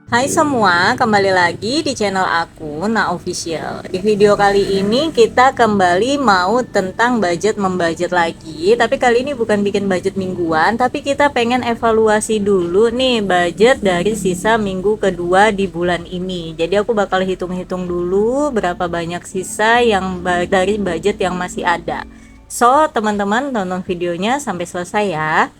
Hai semua, kembali lagi di channel aku, Na Official. Di video kali ini kita kembali mau tentang membudget lagi. Tapi kali ini bukan bikin budget mingguan, tapi kita pengen evaluasi dulu nih budget dari sisa minggu kedua di bulan ini. Jadi aku bakal hitung-hitung dulu berapa banyak sisa yang dari budget yang masih ada. So, teman-teman tonton videonya sampai selesai ya.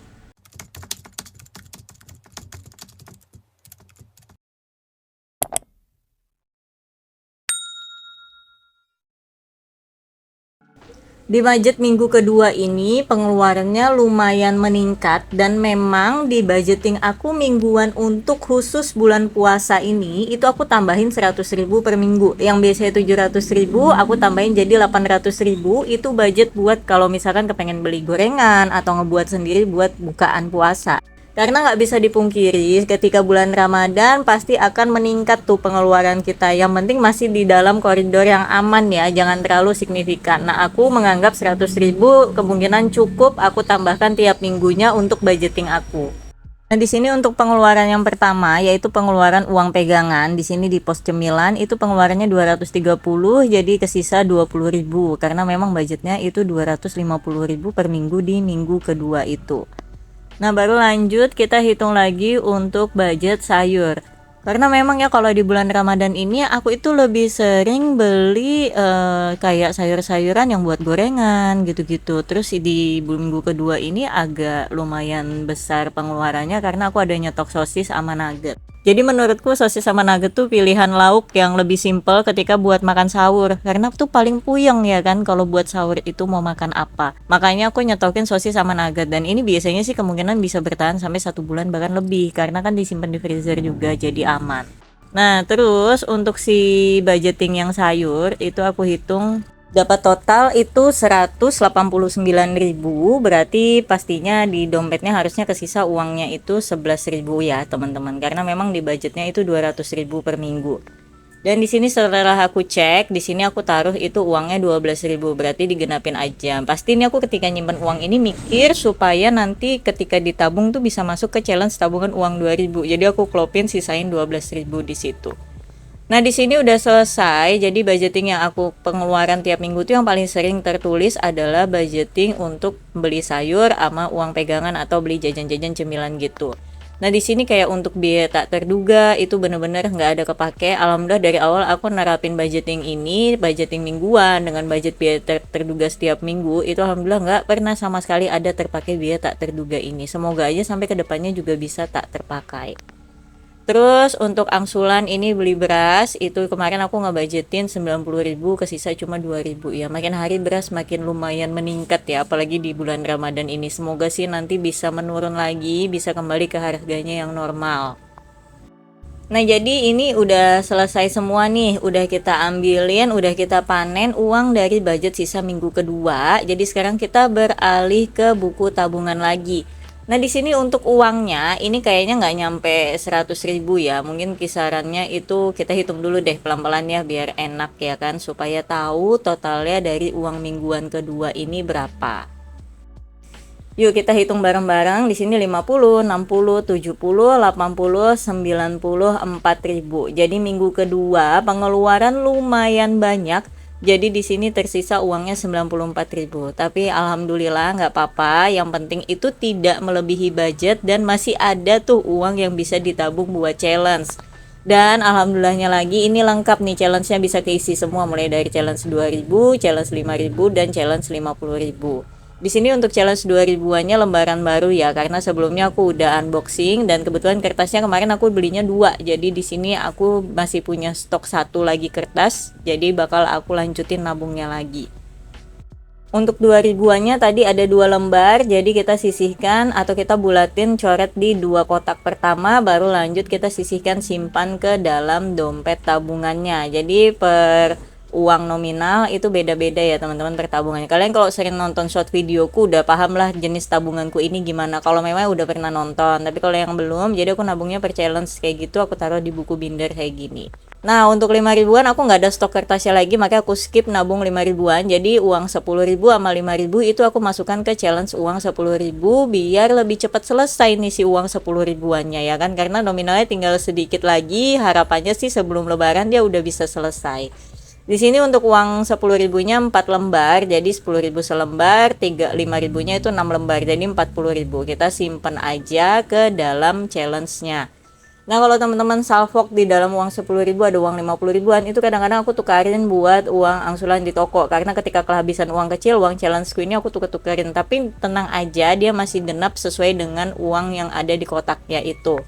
Di budget minggu kedua ini pengeluarannya lumayan meningkat dan memang di budgeting aku mingguan untuk khusus bulan puasa ini itu aku tambahin 100.000 per minggu. Yang biasanya 700.000 aku tambahin jadi 800.000. Itu budget buat kalau misalkan kepengen beli gorengan atau ngebuat sendiri buat bukaan puasa. Karena nggak bisa dipungkiri, ketika bulan Ramadan pasti akan meningkat tuh pengeluaran kita. Yang penting masih di dalam koridor yang aman ya, jangan terlalu signifikan. Nah, aku menganggap 100.000 kemungkinan cukup aku tambahkan tiap minggunya untuk budgeting aku. Nah, di sini untuk pengeluaran yang pertama yaitu pengeluaran uang pegangan. Di sini di pos cemilan itu pengeluarannya 230 jadi kesisa 20.000 karena memang budgetnya itu 250.000 per minggu di minggu kedua itu. Nah, baru lanjut kita hitung lagi untuk budget sayur. Karena memang ya kalau di bulan Ramadan ini aku itu lebih sering beli kayak sayur-sayuran yang buat gorengan gitu-gitu. Terus di minggu kedua ini agak lumayan besar pengeluarannya karena aku ada nyetok sosis sama nugget. Jadi menurutku sosis sama nugget tuh pilihan lauk yang lebih simpel ketika buat makan sahur. Karena tuh paling puyeng ya kan kalau buat sahur itu mau makan apa. Makanya aku nyetokin sosis sama nugget dan ini biasanya sih kemungkinan bisa bertahan sampai 1 bulan bahkan lebih karena kan disimpan di freezer juga jadi aman. Nah, terus untuk si budgeting yang sayur itu aku hitung dapat total itu 189.000, berarti pastinya di dompetnya harusnya kesisa uangnya itu 11.000 ya teman-teman, karena memang di budgetnya itu 200.000 per minggu. Dan di sini setelah aku cek, di sini aku taruh itu uangnya 12.000, berarti digenapin aja. Pasti ini aku ketika nyimpen uang ini mikir supaya nanti ketika ditabung tuh bisa masuk ke challenge tabungan uang 2.000. Jadi aku klopin sisain 12.000 di situ. Nah, di sini udah selesai. Jadi budgeting yang aku pengeluaran tiap minggu tuh yang paling sering tertulis adalah budgeting untuk beli sayur sama uang pegangan atau beli jajan-jajan cemilan gitu. Nah, di sini kayak untuk biaya tak terduga itu bener-bener nggak ada kepake. Alhamdulillah dari awal aku nerapin budgeting ini, budgeting mingguan dengan budget biaya terduga setiap minggu. Itu alhamdulillah nggak pernah sama sekali ada terpakai biaya tak terduga ini. Semoga aja sampai kedepannya juga bisa tak terpakai. Terus untuk angsuran ini beli beras itu kemarin aku ngebudgetin 90.000 ke sisa cuma 2.000 ya. Makin hari beras makin lumayan meningkat ya apalagi di bulan Ramadan ini. Semoga sih nanti bisa menurun lagi, bisa kembali ke harganya yang normal. Nah, jadi ini udah selesai semua nih, udah kita ambilin, udah kita panen uang dari budget sisa minggu kedua. Jadi sekarang kita beralih ke buku tabungan lagi. Nah, di sini untuk uangnya ini kayaknya nggak nyampe 100.000 ya. Mungkin kisarannya itu kita hitung dulu deh pelan-pelan ya biar enak ya kan supaya tahu totalnya dari uang mingguan kedua ini berapa. Yuk kita hitung bareng-bareng. Di sini 50, 60, 70, 80, 94.000. Jadi minggu kedua pengeluaran lumayan banyak. Jadi di sini tersisa uangnya 94.000. Tapi alhamdulillah nggak apa-apa. Yang penting itu tidak melebihi budget dan masih ada tuh uang yang bisa ditabung buat challenge. Dan alhamdulillahnya lagi ini lengkap nih challenge-nya bisa keisi semua mulai dari challenge 2.000, challenge 5.000 dan challenge 50.000. Di sini untuk challenge 2000-annya lembaran baru ya karena sebelumnya aku udah unboxing dan kebetulan kertasnya kemarin aku belinya 2. Jadi di sini aku masih punya stok 1 lagi kertas. Jadi bakal aku lanjutin nabungnya lagi. Untuk 2000-annya tadi ada 2 lembar, jadi kita sisihkan atau kita bulatin coret di 2 kotak pertama baru lanjut kita sisihkan simpan ke dalam dompet tabungannya. Jadi per uang nominal itu beda-beda ya teman-teman pertabungannya. Kalian kalau sering nonton short videoku udah paham lah jenis tabunganku ini gimana. Kalau memang udah pernah nonton, tapi kalau yang belum, jadi aku nabungnya per challenge kayak gitu, aku taruh di buku binder kayak gini. Nah, untuk 5 ribuan aku nggak ada stok kertasnya lagi, makanya aku skip nabung 5 ribuan. Jadi uang 10 ribu sama 5 ribu itu aku masukkan ke challenge uang 10 ribu biar lebih cepat selesai nih si uang 10 ribuannya ya kan. Karena nominalnya tinggal sedikit lagi, harapannya sih sebelum lebaran dia udah bisa selesai. Di sini untuk uang 10 ribunya 4 lembar, jadi 10 ribu selembar, 5 ribunya itu 6 lembar, jadi 40 ribu. Kita simpen aja ke dalam challenge-nya. Nah, kalau teman-teman salvok di dalam uang 10 ribu ada uang 50 ribuan, itu kadang-kadang aku tukarin buat uang angsuran di toko. Karena ketika kehabisan uang kecil, uang challenge-ku ini aku tuker-tukerin. Tapi tenang aja, dia masih genap sesuai dengan uang yang ada di kotaknya itu.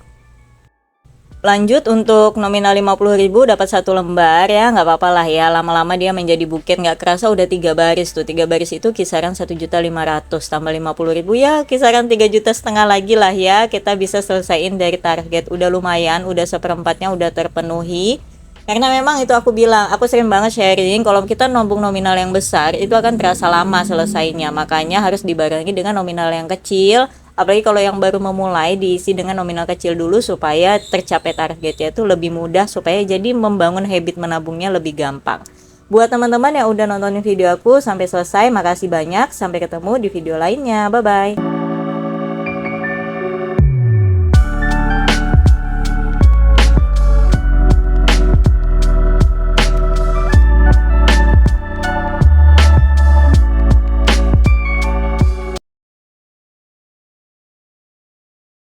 Lanjut untuk nominal 50 ribu dapat 1 lembar ya, nggak apa-apa lah ya, lama-lama dia menjadi buket, nggak kerasa udah 3 baris tuh. 3 baris itu kisaran 1.500.000 tambah 50 ribu ya kisaran 3,5 juta lagi lah ya, kita bisa selesaiin dari target. Udah lumayan, udah seperempatnya udah terpenuhi. Karena memang itu aku bilang, aku sering banget sharing kalau kita nabung nominal yang besar itu akan terasa lama selesainya, makanya harus dibarengi dengan nominal yang kecil. Apalagi kalau yang baru memulai diisi dengan nominal kecil dulu supaya tercapai targetnya itu lebih mudah, supaya jadi membangun habit menabungnya lebih gampang. Buat teman-teman yang udah nontonin video aku sampai selesai, makasih banyak. Sampai ketemu di video lainnya. Bye-bye.